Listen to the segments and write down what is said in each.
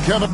Kevin.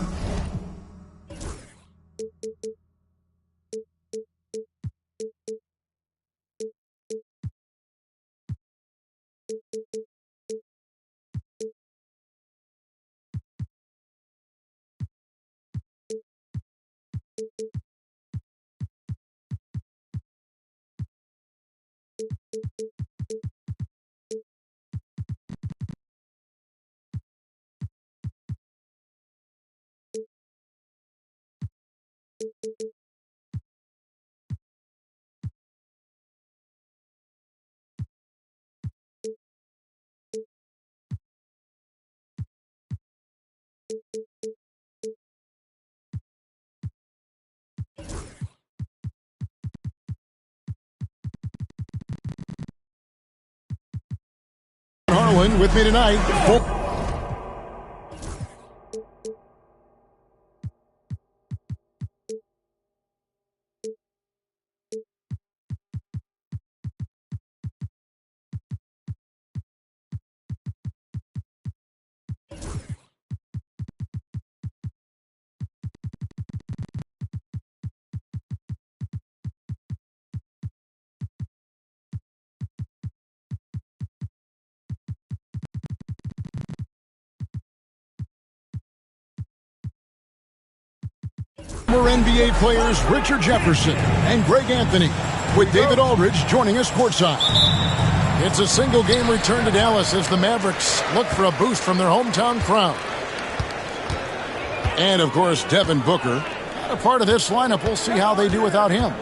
Harlan with me tonight. Former NBA players Richard Jefferson and Greg Anthony, with David Aldridge joining us courtside. It's a single game return to Dallas as the Mavericks look for a boost from their hometown crowd. And of course, Devin Booker, a part of this lineup. We'll see how they do without him.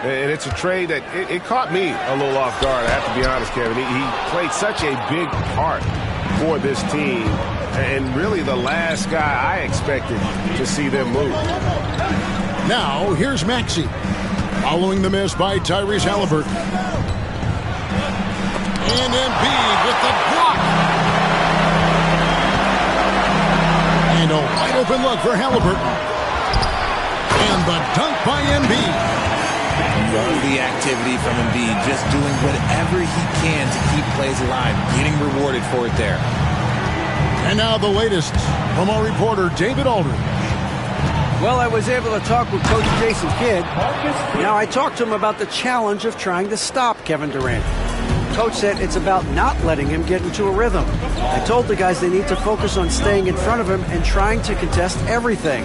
And it's a trade that it caught me a little off guard, I have to be honest, Kevin. He played such a big part for this team, and really the last guy I expected to see them move. Now, here's Maxey, following the miss by Tyrese Halliburton. And Embiid with the block. And a wide open look for Halliburton. And the dunk by Embiid. Love the activity from Embiid, just doing whatever he can to keep plays alive, getting rewarded for it there. And now the latest from our reporter, David Aldridge. Well, I was able to talk with Coach Jason Kidd. Now, I talked to him about the challenge of trying to stop Kevin Durant. Coach said it's about not letting him get into a rhythm. I told the guys they need to focus on staying in front of him and trying to contest everything.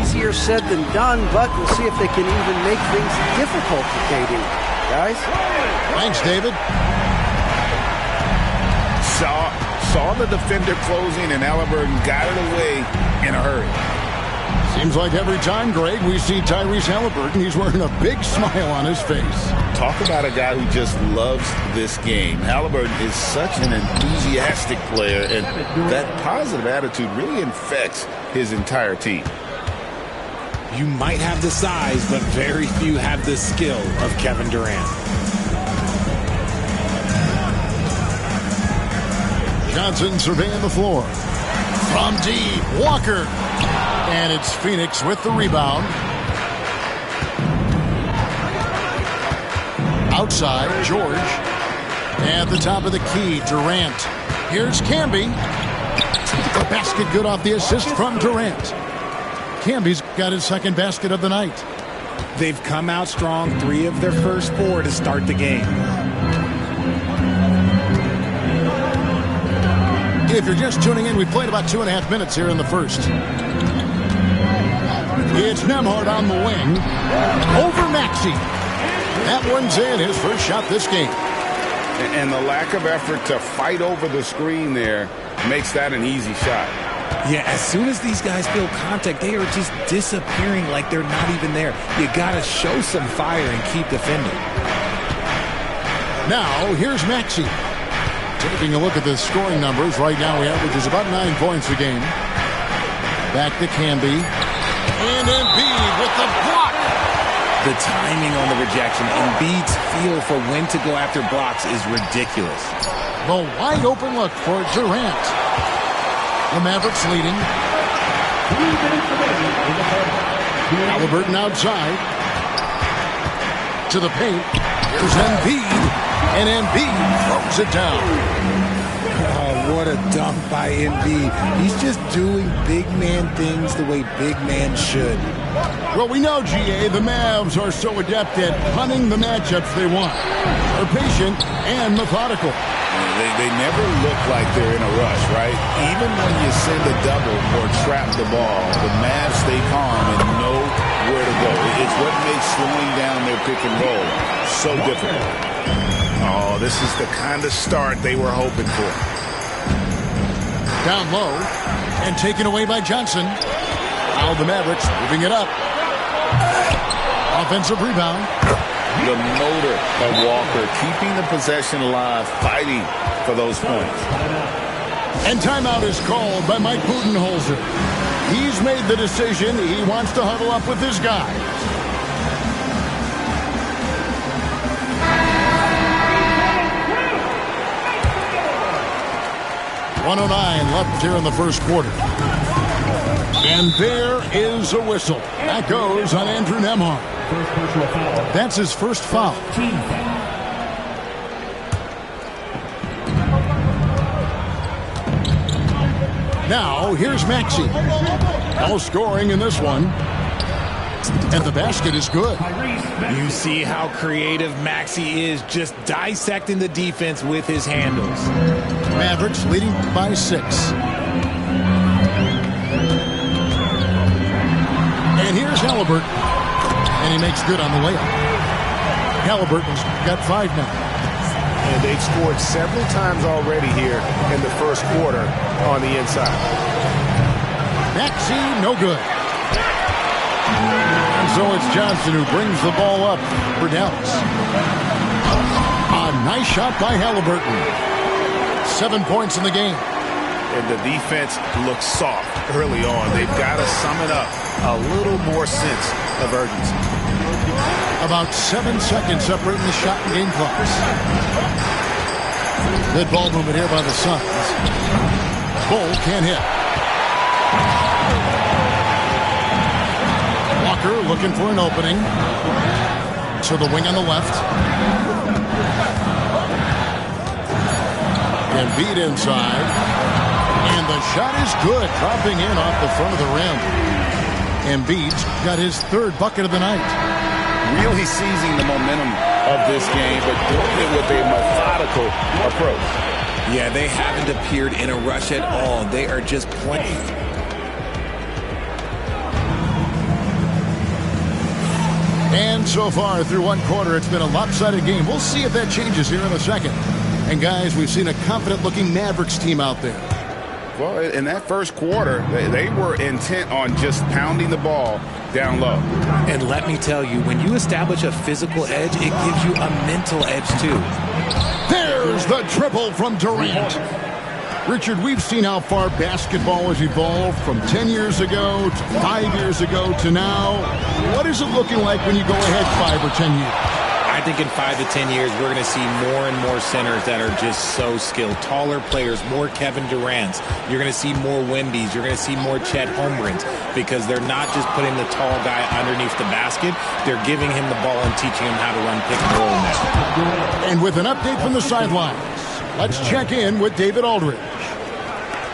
Easier said than done, but we'll see if they can even make things difficult for KD. Guys? Thanks, David. Saw the defender closing, and Halliburton got it away in a hurry. Seems like every time, Greg, we see Tyrese Halliburton, he's wearing a big smile on his face. Talk about a guy who just loves this game. Halliburton is such an enthusiastic player, and that positive attitude really infects his entire team. You might have the size, but very few have the skill of Kevin Durant. Johnson surveying the floor. From deep, Walker. And it's Phoenix with the rebound. Outside, George. At the top of the key, Durant. Here's Camby. The basket good off the assist from Durant. Camby's got his second basket of the night. They've come out strong, 3 of their first 4 to start the game. If you're just tuning in, we played about 2.5 minutes here in the first. It's Nembhard on the wing. Over Maxey. That one's in, his first shot this game. And the lack of effort to fight over the screen there makes that an easy shot. Yeah, as soon as these guys feel contact, they are just disappearing like they're not even there. You got to show some fire and keep defending. Now, here's Maxey. Taking a look at the scoring numbers, right now he averages about 9 points a game. Back to Camby. And Embiid with the block. The timing on the rejection, Embiid's feel for when to go after blocks is ridiculous. The wide open look for Durant. The Mavericks leading. Halliburton outside. To the paint. Here's Embiid. And Embiid throws it down. Oh, what a a dunk by Embiid. He's just doing big man things the way big man should. Well, we know, GA, the Mavs are so adept at hunting the matchups they want. They're patient and methodical. They never look like they're in a rush, right? Even when you send a double or trap the ball, the Mavs stay calm and know where to go. It's what makes slowing down their pick and roll so difficult. Oh, this is the kind of start they were hoping for. Down low and taken away by Johnson. Now the Mavericks moving it up. Offensive rebound. The motor of Walker, keeping the possession alive, fighting for those points. And timeout is called by Mike Budenholzer. He's made the decision. He wants to huddle up with his guys. .109 left here in the first quarter. And there is a whistle. That goes on Andrew Nembhard. That's his first foul. Now, here's Maxey. No scoring in this one. And the basket is good. You see how creative Maxey is, just dissecting the defense with his handles. Mavericks leading by 6. And here's Halliburton. And he makes good on the layup. Halliburton's got 5 now. And they've scored several times already here in the first quarter on the inside. Maxey, no good. And so it's Johnson who brings the ball up for Dallas. A nice shot by Halliburton. 7 points in the game. And the defense looks soft early on. They've got to sum it up. A little more sense of urgency. About 7 seconds separating the shot and game clocks. Good ball movement here by the Suns. Bull can't hit. Walker looking for an opening. To the wing on the left. Embiid inside. And the shot is good. Dropping in off the front of the rim. Embiid's got his 3rd bucket of the night. Really seizing the momentum of this game, but doing it with a methodical approach. Yeah, they haven't appeared in a rush at all. They are just playing. And so far through 1 quarter, it's been a lopsided game. We'll see if that changes here in a second. And guys, we've seen a confident-looking Mavericks team out there. Well, in that first quarter, they were intent on just pounding the ball down low. And let me tell you, when you establish a physical edge, it gives you a mental edge too. There's the triple from Durant. Richard, we've seen how far basketball has evolved from 10 years ago to 5 years ago to now. What is it looking like when you go ahead 5 or 10 years? I think in 5 to 10 years, we're going to see more and more centers that are just so skilled. Taller players, more Kevin Durant's. You're going to see more Wemby's. You're going to see more Chet Holmgrens because they're not just putting the tall guy underneath the basket. They're giving him the ball and teaching him how to run pick and roll now. And with an update from the sidelines, let's check in with David Aldridge.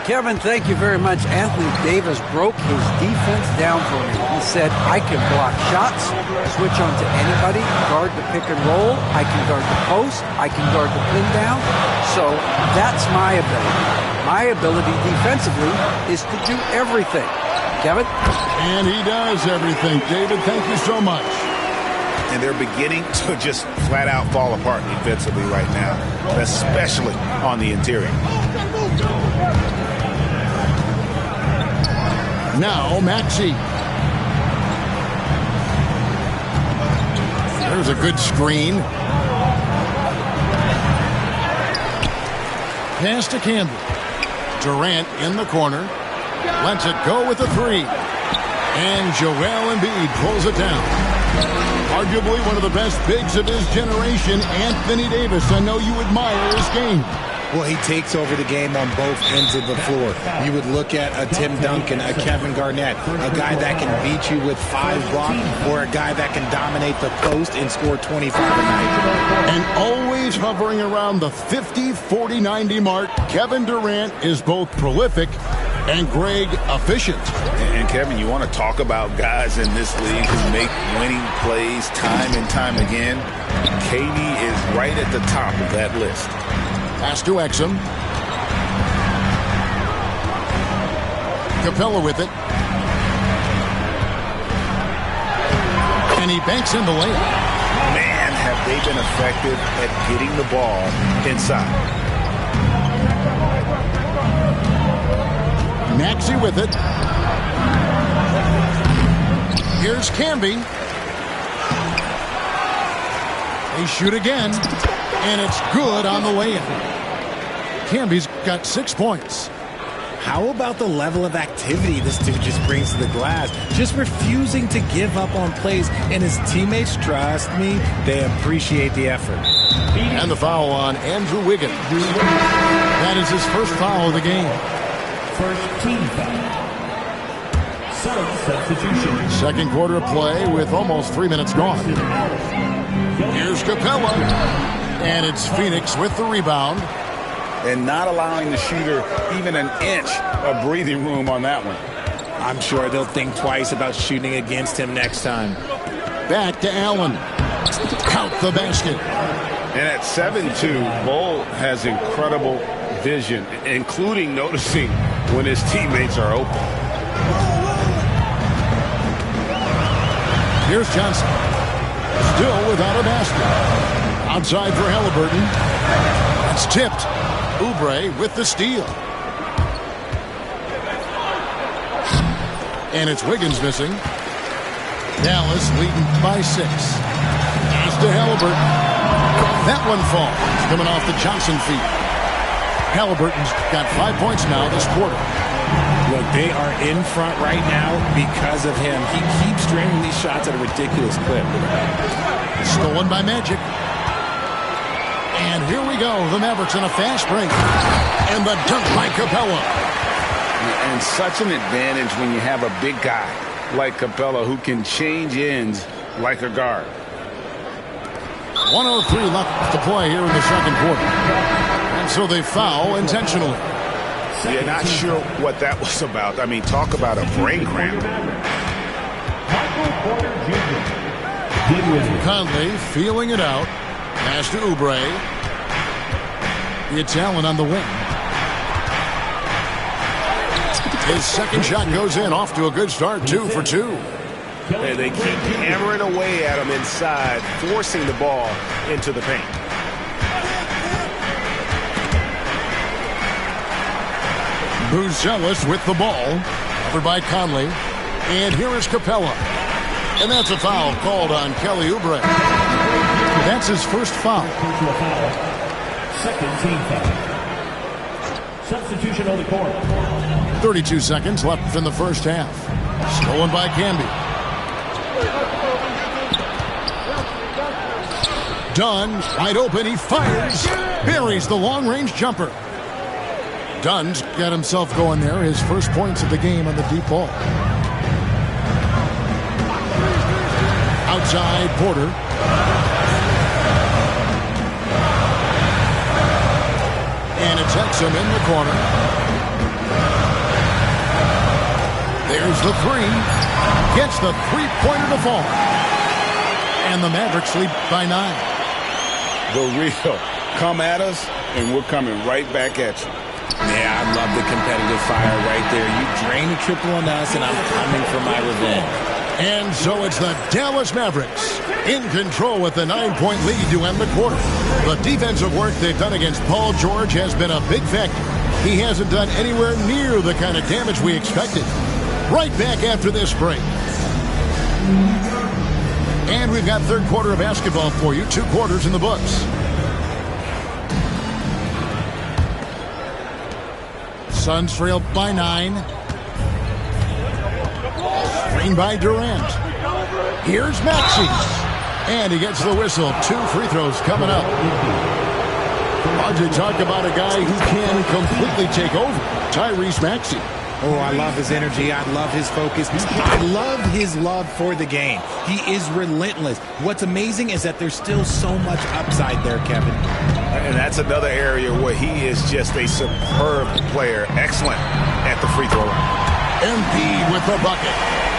Kevin, thank you very much. Anthony Davis broke his defense down for me. He said, I can block shots, switch on to anybody, guard the pick and roll, I can guard the post, I can guard the pin down. So that's my ability. My ability defensively is to do everything. Kevin? And he does everything. David, thank you so much. And they're beginning to just flat out fall apart defensively right now, especially on the interior. Now, Maxey. There's a good screen. Pass to Campbell. Durant in the corner. Lets it go with the 3. And Joel Embiid pulls it down. Arguably one of the best bigs of his generation, Anthony Davis. I know you admire his game. Well, he takes over the game on both ends of the floor. You would look at a Tim Duncan, a Kevin Garnett, a guy that can beat you with 5 blocks, or a guy that can dominate the post and score 25 a night. And always hovering around the 50, 40, 90 mark, Kevin Durant is both prolific and Greg efficient. And Kevin, you want to talk about guys in this league who make winning plays time and time again? KD is right at the top of that list. Pass to Exum. Capella with it. And he banks in the layup. Man, have they been effective at getting the ball inside. Maxey with it. Here's Camby. They shoot again, and it's good on the layup. Camby's got 6 points. How about the level of activity this dude just brings to the glass? Just refusing to give up on plays, and his teammates, trust me, they appreciate the effort. And the foul on Andrew Wiggins. That is his first foul of the game. First team foul. Substitution. Second quarter of play with almost 3 minutes gone. Here's Capella. And it's Phoenix with the rebound. And not allowing the shooter even an inch of breathing room on that one. I'm sure they'll think twice about shooting against him next time. Back to Allen. Count the basket. And at 7'2", Bull has incredible vision, including noticing when his teammates are open. Here's Johnson. Still without a basket. Outside for Halliburton. It's tipped. Oubre with the steal. And it's Wiggins missing. Dallas leading by 6. Pass to Halliburton. That one falls. Coming off the Johnson feet. Halliburton's got 5 points now this quarter. Look, they are in front right now because of him. He keeps draining these shots at a ridiculous clip. Stolen by Magic. And here we go. The Mavericks in a fast break. And the dunk by Capella. And such an advantage when you have a big guy like Capella who can change ends like a guard. 1:03 left to play here in the second quarter. And so they foul intentionally. Yeah, not sure what that was about. I mean, talk about a brain cramp. Conley feeling it out. Pass to Oubre. It's Allen on the wing. His second shot goes in, off to a good start, 2 for 2. And they keep hammering away at him inside, forcing the ball into the paint. Buzelis with the ball. Covered by Conley. And here is Capella. And that's a foul called on Kelly Oubre. That's his first foul. Second team foul. Substitution on the court. 32 seconds left in the first half. Stolen by Camby. Dunn, wide open, he fires. Buries the long-range jumper. Dunn's got himself going there. His first points of the game on the deep ball. Outside, Porter. And it's Exum in the corner. There's the 3. Gets the three-pointer to fall. And the Mavericks lead by 9. The real come at us, and we're coming right back at you. Yeah, I love the competitive fire right there. You drain a triple on us, and I'm coming for my revenge. And so it's the Dallas Mavericks in control with the 9-point lead to end the quarter. The defensive work they've done against Paul George has been a big factor. He hasn't done anywhere near the kind of damage we expected. Right back after this break. And we've got third quarter of basketball for you. 2 quarters in the books. Suns trail by 9. Screen by Durant. Here's Maxey. And he gets the whistle. 2 free throws coming up. To talk about a guy who can completely take over, Tyrese Maxey. Oh, I love his energy. I love his focus. I love his love for the game. He is relentless. What's amazing is that there's still so much upside there, Kevin. And that's another area where he is just a superb player. Excellent at the free throw line. Embiid with the bucket.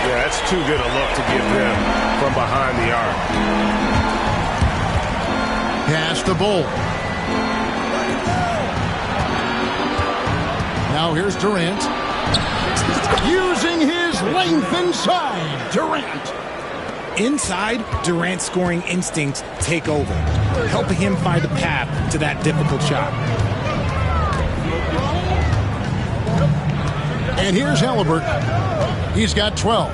Yeah, that's too good a look to give them from behind the arc. Pass to Bull. Now here's Durant. Using his length inside. Durant. Inside, Durant's scoring instincts take over, helping him find a path to that difficult shot. And here's Halliburton. He's got 12.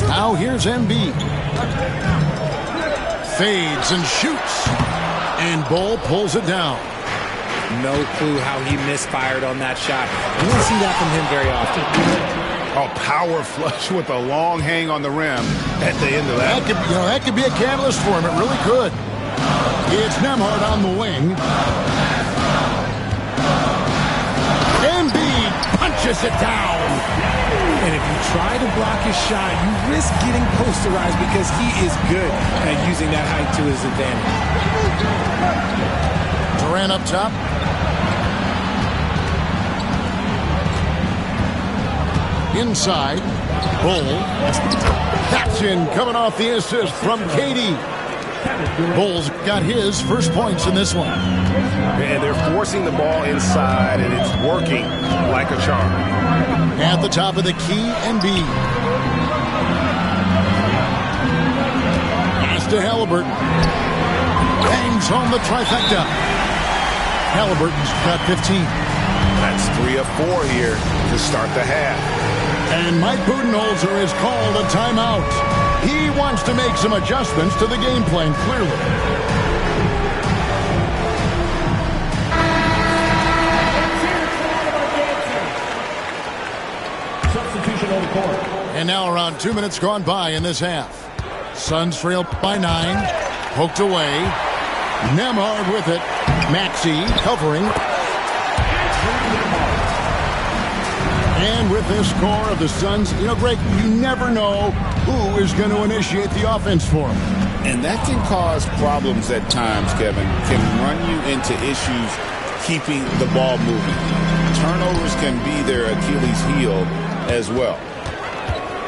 Now here's Embiid. Fades and shoots. And Bull pulls it down. No clue how he misfired on that shot. You don't see that from him very often. A power flush with a long hang on the rim at the end of that. That could be a catalyst for him. It really could. It's Nembhard on the wing. Embiid punches it down. And if you try to block his shot, you risk getting posterized because he is good at using that height to his advantage. Durant up top. Inside. Bull. That's in, coming off the assist from KD. Bull's got his first points in this one. And they're forcing the ball inside, and it's working like a charm. At the top of the key, Embiid. Pass to Halliburton. Bangs home the trifecta. Halliburton's got 15. That's 3 of 4 here to start the half. And Mike Budenholzer has called a timeout. He wants to make some adjustments to the game plan, clearly. Substitution on the court. And now around 2 minutes gone by in this half. Suns trail by 9. Poked away. Nembhard with it. Maxey covering. And with this score of the Suns, Greg, you never know who is going to initiate the offense for them. And that can cause problems at times, Kevin. Can run you into issues keeping the ball moving. Turnovers can be their Achilles heel as well.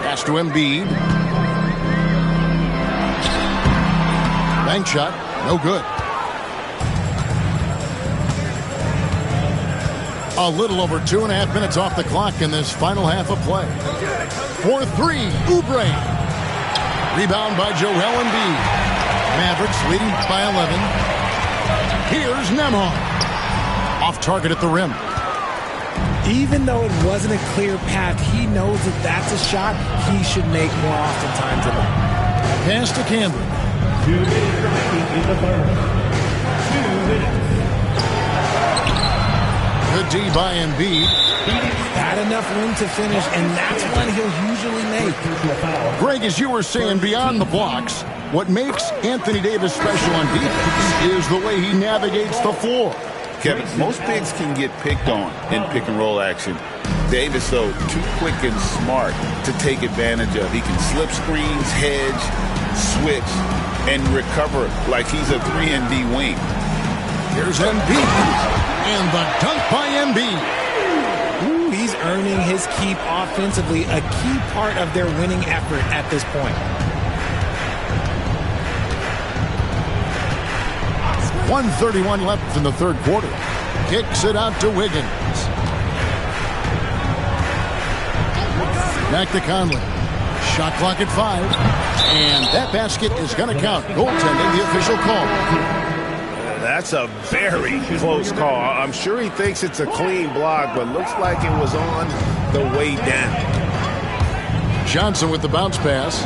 Pass to Embiid. Bank shot, no good. A little over 2.5 minutes off the clock in this final half of play. For 3, Oubre. Rebound by Joel Embiid. Mavericks leading by 11. Here's Nembhard. Off target at the rim. Even though it wasn't a clear path, he knows that that's a shot he should make more oftentimes than not. Pass to Campbell. 2 minutes remaining in the third. 2 minutes. Good D by Embiid. Had enough room to finish, and that's one he'll usually make. Greg, as you were saying, beyond the blocks, what makes Anthony Davis special on defense is the way he navigates the floor. Kevin, most bigs can get picked on in pick-and-roll action. Davis, though, too quick and smart to take advantage of. He can slip screens, hedge, switch, and recover like he's a 3-and-D wing. Here's Embiid. And the dunk by Embiid. Ooh, he's earning his keep offensively, a key part of their winning effort at this point. 1:31 left in the third quarter. Kicks it out to Wiggins. Back to Conley. Shot clock at 5. And that basket is going to count. Goaltending, the official call. That's a very close call. I'm sure he thinks it's a clean block, but looks like it was on the way down. Johnson with the bounce pass.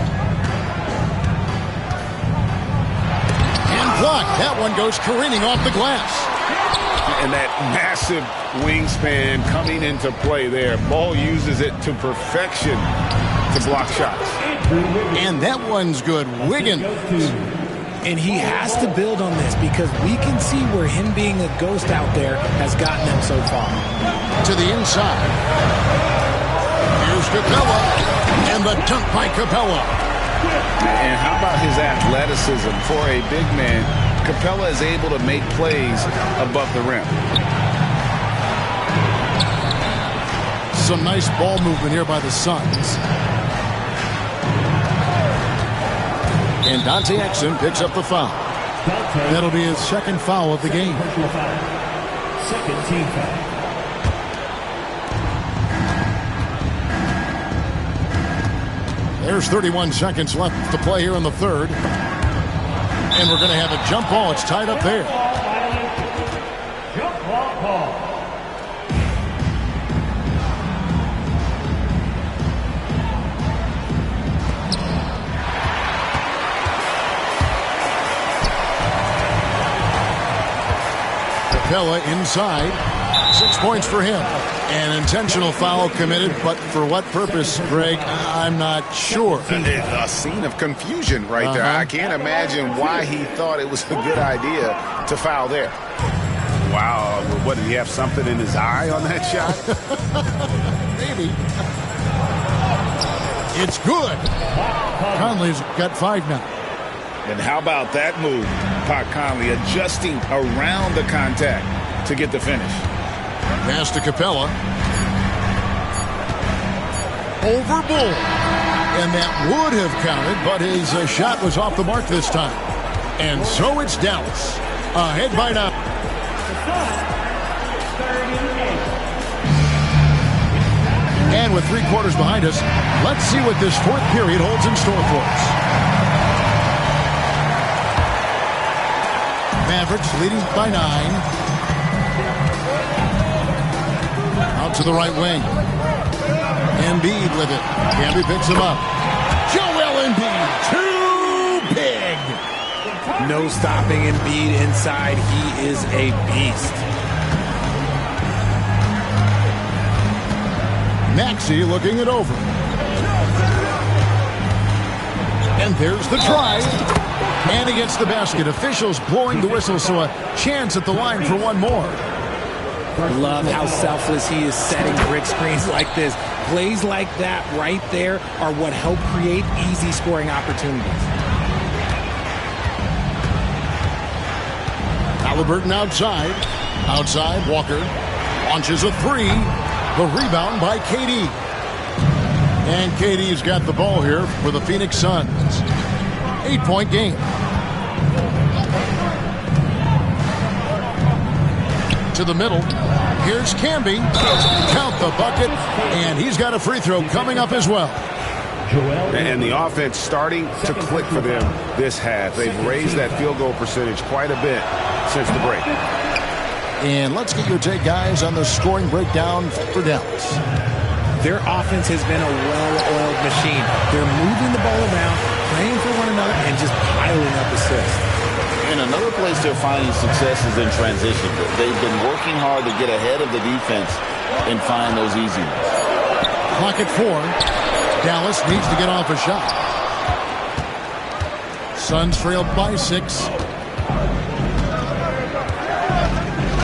And blocked. That one goes careening off the glass. And that massive wingspan coming into play there. Ball uses it to perfection to block shots. And that one's good. Wiggins. And he has to build on this because we can see where him being a ghost out there has gotten them so far. To the inside. Here's Capella. And the dunk by Capella. And how about his athleticism? For a big man, Capella is able to make plays above the rim. Some nice ball movement here by the Suns. And Dante Exum picks up the foul. That'll be his second foul of the game. Second team foul. There's 31 seconds left to play here in the third. And we're going to have a jump ball. It's tied up there. Jump ball call. Capella inside. 6 points for him. An intentional foul committed, but for what purpose, Greg? I'm not sure. A scene of confusion right there. I can't imagine why he thought it was a good idea to foul there. Wow. What, did he have something in his eye on that shot? Maybe. It's good. Conley's got 5 now. And how about that move? Pat Conley adjusting around the contact to get the finish. Pass to Capella. Over Bull. And that would have counted, but his shot was off the mark this time. And so it's Dallas. Ahead by 9. And with 3 quarters behind us, let's see what this fourth period holds in store for us. Mavericks leading by 9. Out to the right wing. Embiid with it. Camby picks him up. Joel Embiid, too big. No stopping Embiid inside. He is a beast. Maxey looking it over. And there's the try. And he gets the basket. Officials blowing the whistle, so a chance at the line for one more. Love how selfless he is setting brick screens like this. Plays like that right there are what help create easy scoring opportunities. Halliburton outside. Outside, Walker launches a 3. The rebound by KD. And KD's got the ball here for the Phoenix Suns. 8-point game. To the middle. Here's Camby. Count the bucket. And he's got a free throw coming up as well. And the offense starting to click for them this half. They've raised that field goal percentage quite a bit since the break. And let's get your take, guys, on the scoring breakdown for Dallas. Their offense has been a well-oiled machine. They're moving the ball around, playing for one another, and just piling up assists. And another place they're finding success is in transition. They've been working hard to get ahead of the defense and find those easy ones. Clock at 4. Dallas needs to get off a shot. Suns trailed by 6.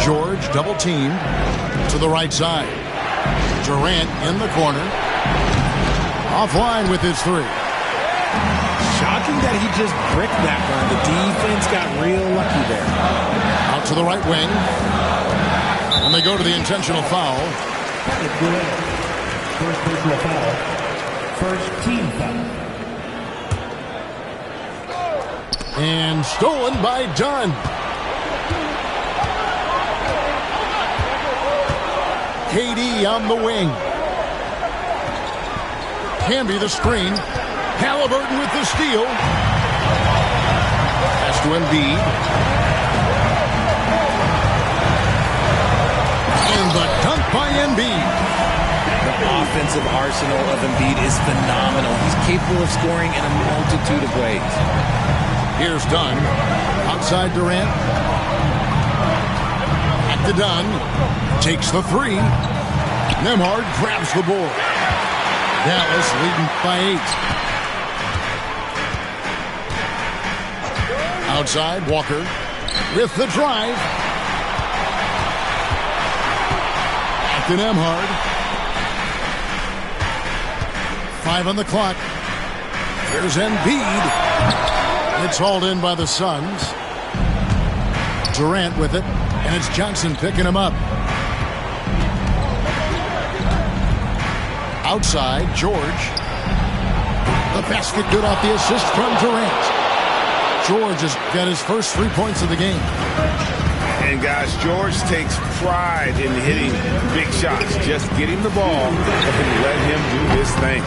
George double teamed to the right side. Durant in the corner. Offline with his 3. Shocking that he just bricked that one. The defense got real lucky there. Out to the right wing. And they go to the intentional foul. First personal foul. First team foul. And stolen by Dunn. KD on the wing. Camby the screen. Halliburton with the steal. Pass to Embiid. And the dunk by Embiid. The offensive arsenal of Embiid is phenomenal. He's capable of scoring in a multitude of ways. Here's Dunn. Outside Durant. Back to Dunn. Takes the 3. Nembhard grabs the board. Dallas leading by 8. Outside, Walker with the drive. Back in Emhard. 5 on the clock. Here's Embiid. It's hauled in by the Suns. Durant with it, and it's Johnson picking him up. Outside, George. The basket good off the assist from Durant. George has got his first 3 points of the game. And guys, George takes pride in hitting big shots. Just get him the ball and let him do his thing.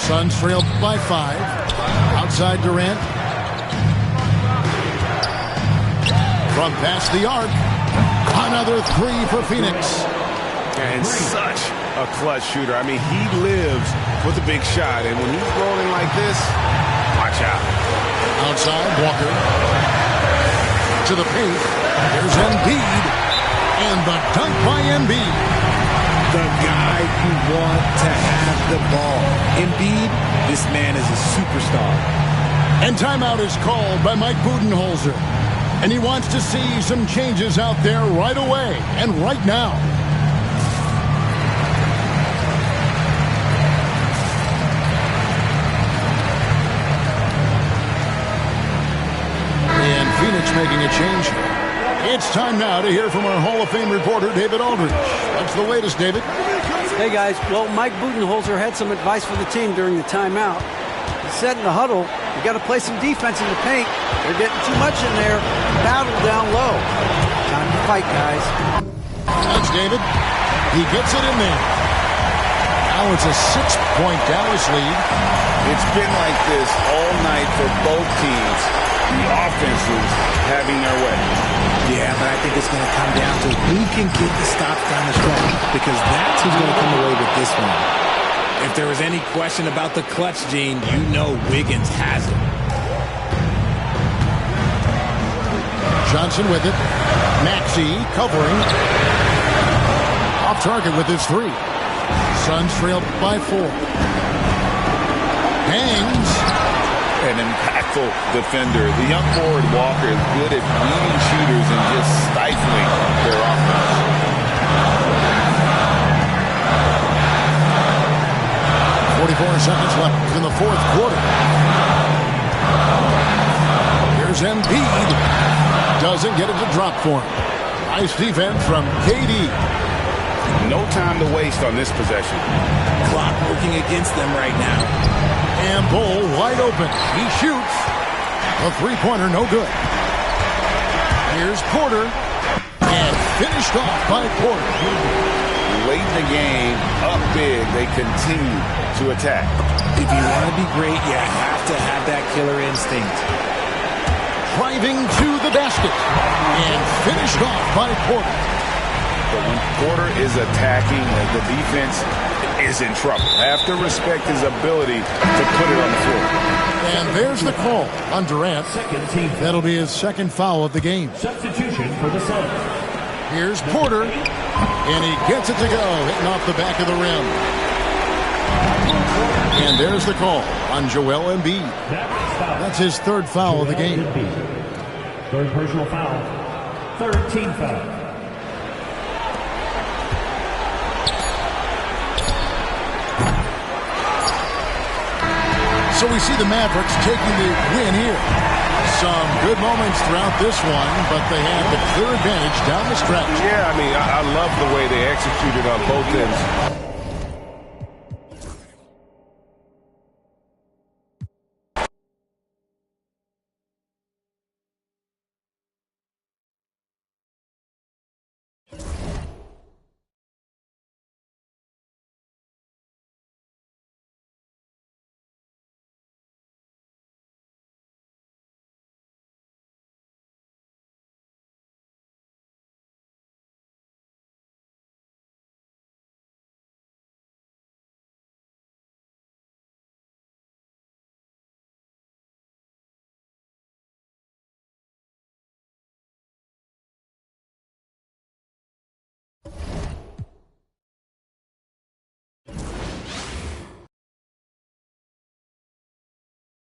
Suns trailed by 5. Outside Durant. From past the arc. Another 3 for Phoenix. And such a clutch shooter. I mean, he lives with a big shot. And when he's rolling like this, watch out. Outside, Walker. To the paint. There's Embiid. And the dunk by Embiid. The guy you want to have the ball. Embiid, this man is a superstar. And timeout is called by Mike Budenholzer. And he wants to see some changes out there right away and right now. And Phoenix making a change here. It's time now to hear from our Hall of Fame reporter, David Aldridge. What's the latest, David? Hey, guys. Well, Mike Budenholzer had some advice for the team during the timeout. He said in the huddle, you got to play some defense in the paint. They're getting too much in there. Battle down low. Time to fight, guys. Thanks, David. He gets it in there. Now it's a 6-point Dallas lead. It's been like this all night for both teams. The offenses having their way. Yeah, but I think it's going to come down to who can get the stops down the stretch, because that's who's going to come away with this one. If there was any question about the clutch gene, you know Wiggins has it. Johnson with it. Maxey covering. Off target with his 3. Suns trailed by 4. Hangs. An impactful defender. The young forward Walker is good at beating shooters and just stifling their offense. Seconds left in the fourth quarter. Here's Embiid. Doesn't get it to drop for him. Nice defense from KD. No time to waste on this possession. Clock working against them right now. And Bull wide open. He shoots. A three-pointer, no good. Here's Porter. And finished off by Porter. Late in the game, up big, they continue to attack. If you want to be great, you have to have that killer instinct. Driving to the basket. And finished off by Porter. But when Porter is attacking, the defense is in trouble. Have to respect his ability to put it on the floor. And there's the call on Durant. That'll be his second foul of the game. Substitution for the Suns. Here's Porter. And he gets it to go, hitting off the back of the rim. And there's the call on Joel Embiid. That's his third foul of the game. Third personal foul. Third team foul. So we see the Mavericks taking the win here. Some good moments throughout this one, but they had the clear advantage down the stretch. Yeah, I mean, I love the way they executed on both ends.